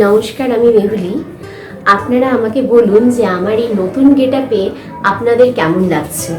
নমস্কার, আমি মেহুলি। আপনারা আমাকে বলুন যে আমার এই নতুন গেটআপে আপনাদের কেমন লাগছে।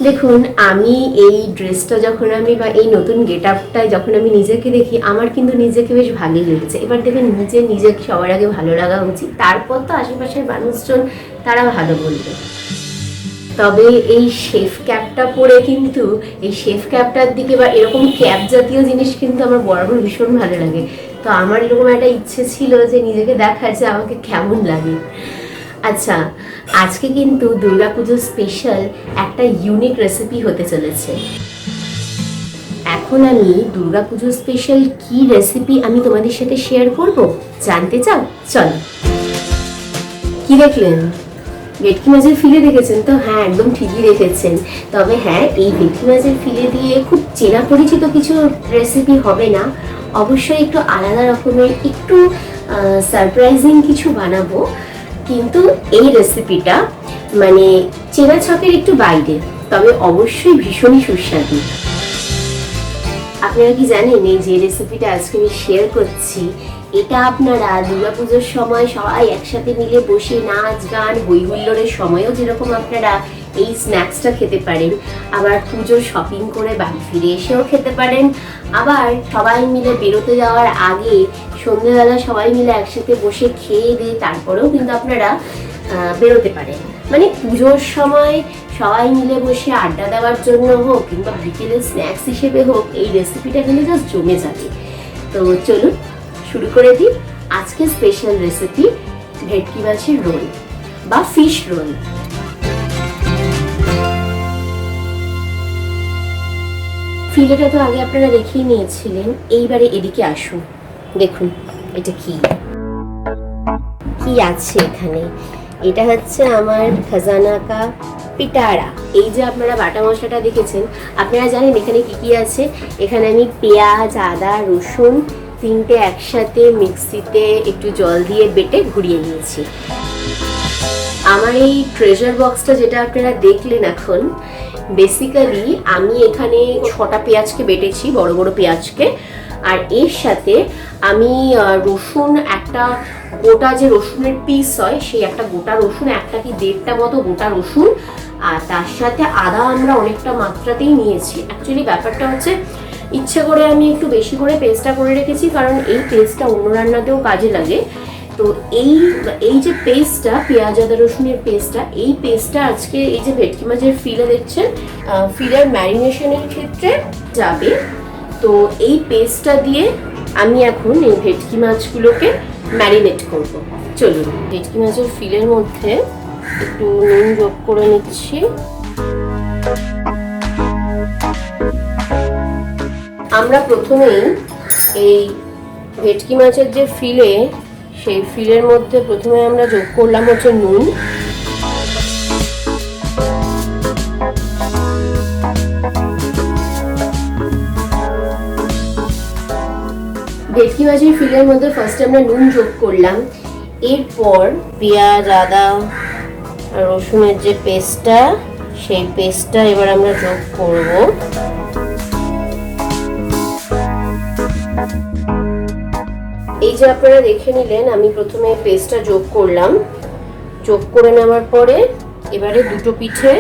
দেখুন, আমি এই ড্রেসটা যখন আমি বা এই নতুন গেটআপটায় যখন আমি নিজেকে দেখি, আমার কিন্তু নিজেকে বেশ ভালোই লেগেছে। এবার দেখবেন, নিজেকে সবার আগে ভালো লাগা উচিত, তারপর তো আশেপাশের মানুষজন তারা ভালো বলবে। তবে এই শেফ ক্যাপটা পরে কিন্তু এই শেফ ক্যাপটার দিকে বা এরকম ক্যাপ জাতীয় জিনিস কিন্তু আমার বরাবর ভীষণ ভালো লাগে। তো আমার এরকম একটা ইচ্ছে ছিল যে নিজেকে দেখার যে আমাকে কেমন লাগে। আচ্ছা, আজকে কিন্তু দুর্গাপুজোর স্পেশাল একটা ইউনিক রেসিপি হতে চলেছে। এখন আমি দুর্গাপুজোর স্পেশাল কি রেসিপি আমি তোমাদের সাথে শেয়ার করব, জানতে চাও? চলো। কি দেখলেন? ভেটকি মাছের ফিলে দেখেছেন তো? হ্যাঁ, একদম ঠিকই দেখেছেন। তবে হ্যাঁ, এই ভেটকি মাছের ফিলে দিয়ে খুব চেনা পরিচিত কিছু রেসিপি হবে না, অবশ্যই একটু আলাদা রকমের, একটু সারপ্রাইজিং কিছু বানাবো। কিন্তু এই রেসিপিটা মানে চেনা ছকের একটু বাইরে, তবে অবশ্যই ভীষণই সুস্বাদু। আপনারা কি জানেন, এই যে রেসিপিটা আজকে আমি শেয়ার করছি, এটা আপনারা দুর্গাপুজোর সময় সবাই একসাথে মিলে বসে নাচ গান হই হুল্লোড়ের সময়ও যেরকম আপনারা এই স্ন্যাক্সটা খেতে পারেন, আবার পুজোর শপিং করে বাড়ি ফিরে এসেও খেতে পারেন, আবার সবাই মিলে বেরোতে যাওয়ার আগে সন্ধ্যেবেলা সবাই মিলে একসাথে বসে খেয়ে দিয়ে তারপরেও কিন্তু আপনারা বেরোতে পারেন। মানে পুজোর সময় সবাই মিলে বসে আড্ডা দেওয়ার জন্য হোক কিংবা বিকেলের স্ন্যাক্স হিসেবে হোক, এই রেসিপিটা কিন্তু জাস্ট জমে যাবে। তো চলুন শুরু করে দিই আজকে স্পেশাল রেসিপি, ভেটকি মাছের রোল বা ফিশ রোল। ফিলেটা তো আগে আপনারা দেখিয়ে নিয়েছিলেন, এইবারে এদিকে আসুন। দেখুন এটা কি আছে এখানে। এটা হচ্ছে আমার খাজানা কা পিটারা। এই যে আপনারা বাটা মশলাটা দেখেছেন, আপনারা জানেন এখানে কি কি আছে। এখানে আমি পেঁয়াজ, আদা, রসুন তিনটে একসাথে মিক্সিতে একটু জল দিয়ে বেটে ঘুরিয়ে নিয়েছি। আমার এই ট্রেজার বক্সটা যেটা আপনারা দেখলেন এখন, বেসিক্যালি আমি এখানে 6টা পেঁয়াজকে বেটেছি, বড় বড় পেঁয়াজকে। আর এর সাথে আমি রসুন, একটা গোটা যে রসুনের পিস হয়, সেই একটা গোটা রসুন, একটা কি 1.5টা মতো গোটা রসুন, আর তার সাথে আদা আমরা অনেকটা মাত্রাতেই নিয়েছি। অ্যাকচুয়ালি ব্যাপারটা হচ্ছে, ইচ্ছে করে আমি একটু বেশি করে পেস্টটা করে রেখেছি, কারণ এই পেস্টটা অন্য রান্নাতেও কাজে লাগে। তো এই যে পেস্টটা, পেঁয়াজ আদা রসুনের পেস্টটা, এই পেস্টটা আজকে এই যে ভেটকি মাছের ফিলে দেখছেন, ফিলের ম্যারিনেশনের ক্ষেত্রে যাবে। তো এই পেস্টটা দিয়ে আমি এখন এই ভেটকি মাছগুলোকে ম্যারিনেট করব। চলুন, ভেটকি মাছের ফিলের মধ্যে একটু নুন যোগ করে নিচ্ছি। আমরা প্রথমেই এই ভেটকি মাছের যে ফিলে, সেই ফিলের মধ্যে প্রথমে আমরা যোগ করলাম হচ্ছে নুন। ভেটকি মাছের ফিলের মধ্যে ফার্স্ট আমরা নুন যোগ করলাম। এরপর পেঁয়াজ, আদা আর রসুনের যে পেস্টটা, সেই পেস্টটা এবার আমরা যোগ করব। এই যে আপনারা দেখে নিলেন, আমি প্রথমে পেস্টটা যোগ করলাম। যোগ করে নেওয়ার পরে এবারে দুটো পিঠে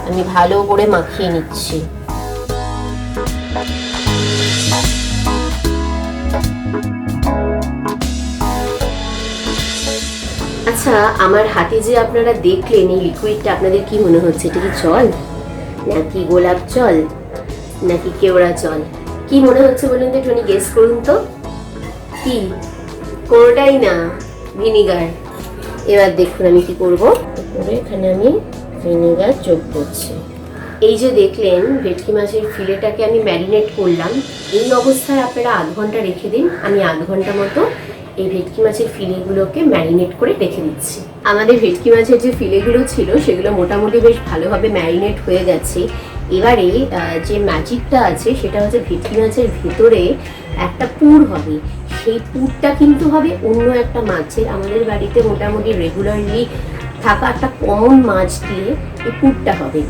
আমি ভালো করে মাখিয়ে নিচ্ছি। আচ্ছা, আমার হাতে যে আপনারা দেখলেন এই লিকুইডটা, আপনাদের কি মনে হচ্ছে? এটা কি জল, নাকি গোলাপ জল, নাকি কেওড়া জল? কি মনে হচ্ছে বলুন তো, একটু গেস করুন তো। কি? কোনোটাই না, ভিনিগার। এবার দেখুন আমি কি করব, এখানে আমি ভিনিগার যোগ করছি। এই যে দেখলেন ভেটকি মাছের ফিলেটাকে আমি ম্যারিনেট করলাম, এই অবস্থায় আপনারা আধ ঘন্টা রেখে দিন। আমি আধ ঘন্টা মতো এই ভেটকি মাছের ফিলেগুলোকে ম্যারিনেট করে রেখে দিচ্ছি। আমাদের ভেটকি মাছের যে ফিলেগুলো ছিল, সেগুলো মোটামুটি বেশ ভালোভাবে ম্যারিনেট হয়ে গেছে। এবারে যে ম্যাজিকটা আছে, সেটা হচ্ছে ভেটকি মাছের ভেতরে একটা পুর হবে। সেই পুরটা কিন্তু হবে অন্য একটা মাছের, আমাদের বাড়িতে মোটামুটি রেগুলারলি থাকা একটা কমন মাছ দিয়ে এই পুরটা হবে।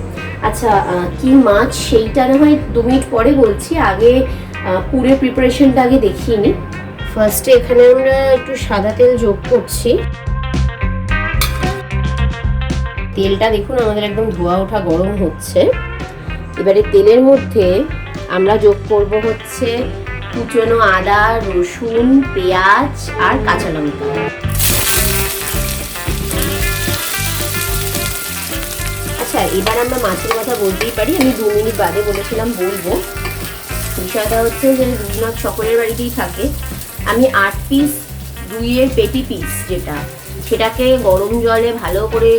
আচ্ছা, কি মাছ সেইটা না হয় 2 মিনিট পরে বলছি, আগে পুরের প্রিপারেশনটা আগে দেখিয়ে নিই। ফার্স্টে এখানে আমরা একটু সাদা তেল যোগ করছি। তেলটা দেখুন আমাদের একদম ধোয়া ওঠা গরম হচ্ছে। এবারে তেলের মধ্যে আমরা যোগ করব হচ্ছে কুচনো আদা, রসুন, পেঁয়াজ আর কাঁচা লঙ্কা। আচ্ছা, এবার আমরা মাছের কথা বলতেই পারি, আমি 2 মিনিট বাদে বলেছিলাম বলবো। বিষয়টা হচ্ছে যে রুই মাছ সকলের বাড়িতেই থাকে। আমি 8 পিস রুইয়ের পেটি পিস সেটাকে গরম জলে ভালো করে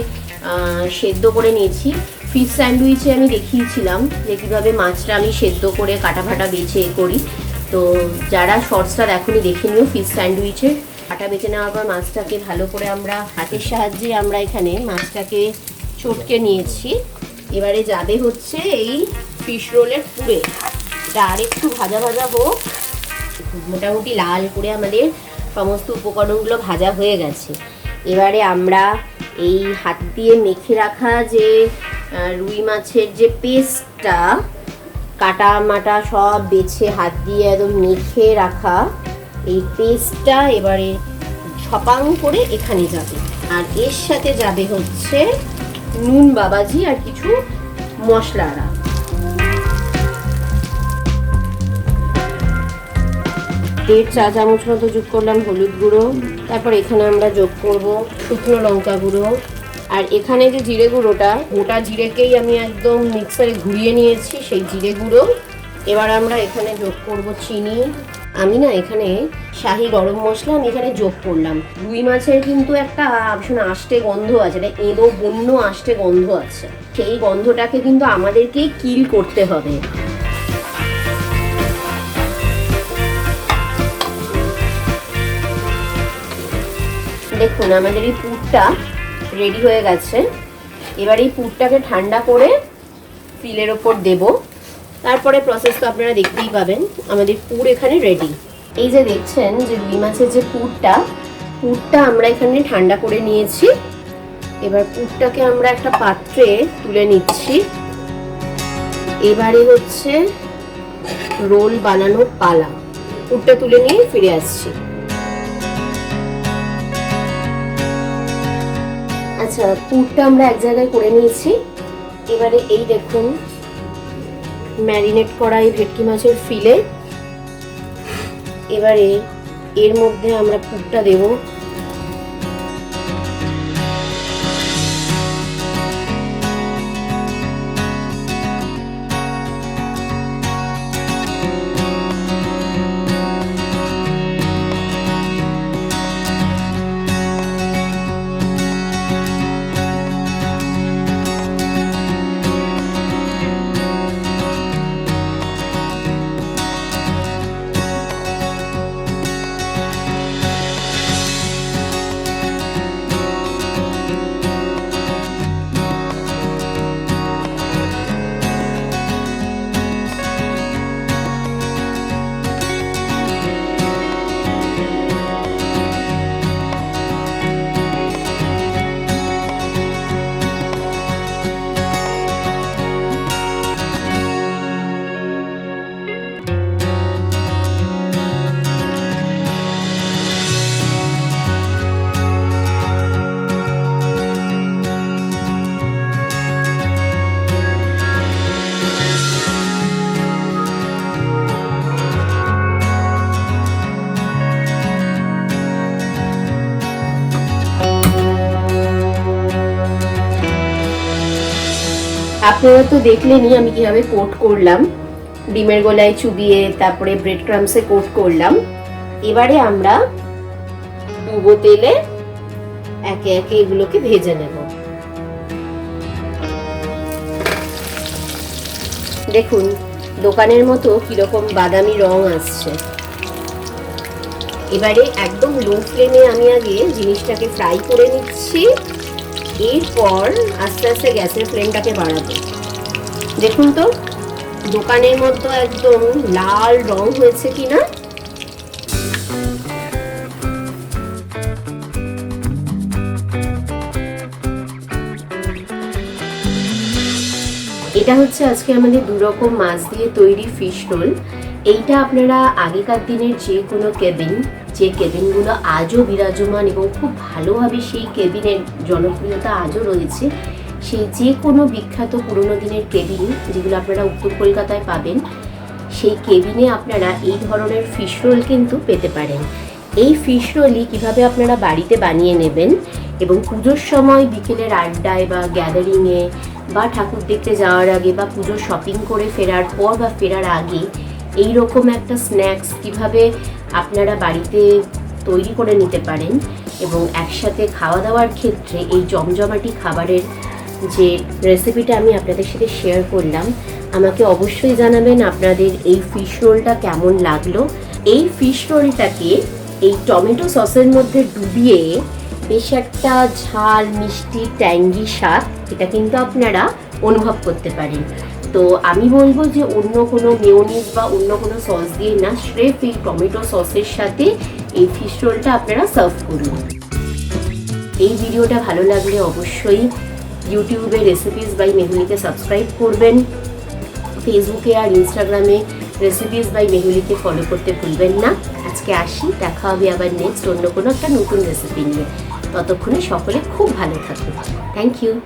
সেদ্ধ করে নিয়েছি। ফিশ স্যান্ডউইচে আমি দেখিয়েছিলাম যে কীভাবে মাছটা আমি সেদ্ধ করে কাটা ফাটা বেছে করি। তো যারা শর্টসটা দেখুনি দেখে নিও। ফিশ স্যান্ডউইচের কাটা বেছে নেওয়ার পর মাছটাকে ভালো করে আমরা হাতের সাহায্যে আমরা এখানে মাছটাকে চটকে নিয়েছি। এবারে যাবে হচ্ছে এই ফিশ রোলের পুরে। এটা আর একটু ভাজা ভাজা হোক। মোটামুটি লাল করে আমাদের সমস্ত উপকরণগুলো ভাজা হয়ে গেছে। এবারে আমরা এই হাত দিয়ে মেখে রাখা যে রুই মাছের যে পেস্টটা, কাটা মাটা সব বেছে হাত দিয়ে একদম মেখে রাখা এই পেস্টটা এবারে ছপাং করে এখানে যাবে। আর এর সাথে যাবে হচ্ছে নুন বাবাজি আর কিছু মশলারা। 1.5 চা চামচ মতো যোগ করলাম হলুদ গুঁড়ো। তারপর এখানে আমরা যোগ করব শুকনো লঙ্কা গুঁড়ো। আর এখানে যে জিরে গুঁড়োটা, গোটা জিরেকেই আমি একদম মিক্সারে ঘুরিয়ে নিয়েছি, সেই জিরে গুঁড়ো। এবার আমরা এখানে যোগ করব চিনি। আমি না এখানে শাহি গরম মশলা আমি এখানে যোগ করলাম। রুই মাছের কিন্তু একটা ভীষণ আষ্টে গন্ধ আছে, এটা এঁদো বন্য আষ্টে গন্ধ আছে। সেই গন্ধটাকে কিন্তু আমাদেরকেই কিল করতে হবে। দেখুন আমাদের এই পুরটা রেডি হয়ে গেছে। এবার এই পুরটাকে ঠান্ডা করে ফিলের ওপর দেব। তারপরে প্রসেস তো আপনারা দেখতেই পাবেন। আমাদের পুর এখানে রেডি। এই যে দেখছেন যে রুই মাছের যে পুরটা আমরা এখানে ঠান্ডা করে নিয়েছি। এবার পুরটাকে আমরা একটা পাত্রে তুলে নিচ্ছি। এবারে হচ্ছে রোল বানানোর পালা। পুরটা তুলে নিয়ে ফিরে আসছি। আচ্ছা, পুরটা আমরা এক জায়গায় করে নিয়েছি। এবারে এই দেখুন ম্যারিনেট করা এই ভেটকি মাছের ফিলে। এবারে এর মধ্যে আমরা পুরটা দেব। আপনারা তো দেখলেনই আমি কিভাবে কোট করলাম। ডিমের গোলায় চুবিয়ে তারপরে ব্রেড ক্রাম্বসে কোট করলাম। এবারে আমরা ডুবো তেলে একে একে এগুলোকে ভেজে নেব। দেখুন দোকানের মতো কিরকম বাদামি রং আসছে। এবারে একদম লো ফ্লেমে আমি আগে জিনিসটাকে ফ্রাই করে নিচ্ছি। এরপর আস্তে আস্তে গ্যাসের ফ্লেমটাকে বাড়াবো। দেখুন তো দোকানের মতো একদম লাল রং হয়েছে কিনা। এটা হচ্ছে আজকে আমাদের 2 রকম মাছ দিয়ে তৈরি ফিশ রোল। এইটা আপনারা আগেকার দিনের যে কোনো কেবিন যে কেবিনগুলো আজও বিরাজমান এবং খুব ভালোভাবে সেই কেবিনের জনপ্রিয়তা আজও রয়েছে, সেই যে কোনো বিখ্যাত পুরনো দিনের কেবিন যেগুলো আপনারা উত্তর কলকাতায় পাবেন, সেই কেবিনে আপনারা এই ধরনের ফিশ রোল কিন্তু পেতে পারেন। এই ফিশ রোলই কীভাবে আপনারা বাড়িতে বানিয়ে নেবেন এবং পুজোর সময় বিকেলের আড্ডায় বা গ্যাদারিংয়ে বা ঠাকুর দেখতে যাওয়ার আগে বা পুজোর শপিং করে ফেরার পর বা ফেরার আগে এই রকম একটা স্ন্যাক্স কিভাবে আপনারা বাড়িতে তৈরি করে নিতে পারেন এবং একসাথে খাওয়া দাওয়ার ক্ষেত্রে এই জমজমাটি খাবারের যে রেসিপিটা আমি আপনাদের সাথে শেয়ার করলাম, আমাকে অবশ্যই জানাবেন আপনাদের এই ফিশ রোলটা কেমন লাগলো। এই ফিশ রোলটাকে এই টমেটো সসের মধ্যে ডুবিয়ে বেশ একটা ঝাল মিষ্টি ট্যাঙ্গি স্বাদ এটা কিন্তু আপনারা অনুভব করতে পারেন। তো আমি বলবো যে অন্য কোনো মেয়োনিজ বা অন্য কোনো সস দিয়ে না, স্রেফ এই টমেটো সসের সাথে এই ফিশ রোলটা আপনারা সার্ভ করুন। এই ভিডিওটা ভালো লাগলে অবশ্যই ইউটিউবে রেসিপিস বাই মেহুলিকে সাবস্ক্রাইব করবেন, ফেসবুকে আর ইনস্টাগ্রামে রেসিপিস বাই মেহুলিকে ফলো করতে ভুলবেন না। আজকে আসি, দেখা হবে আবার নেক্সট অন্য কোনো একটা নতুন রেসিপি নিয়ে। ততক্ষণে সকলে খুব ভালো থাকুন। Thank you.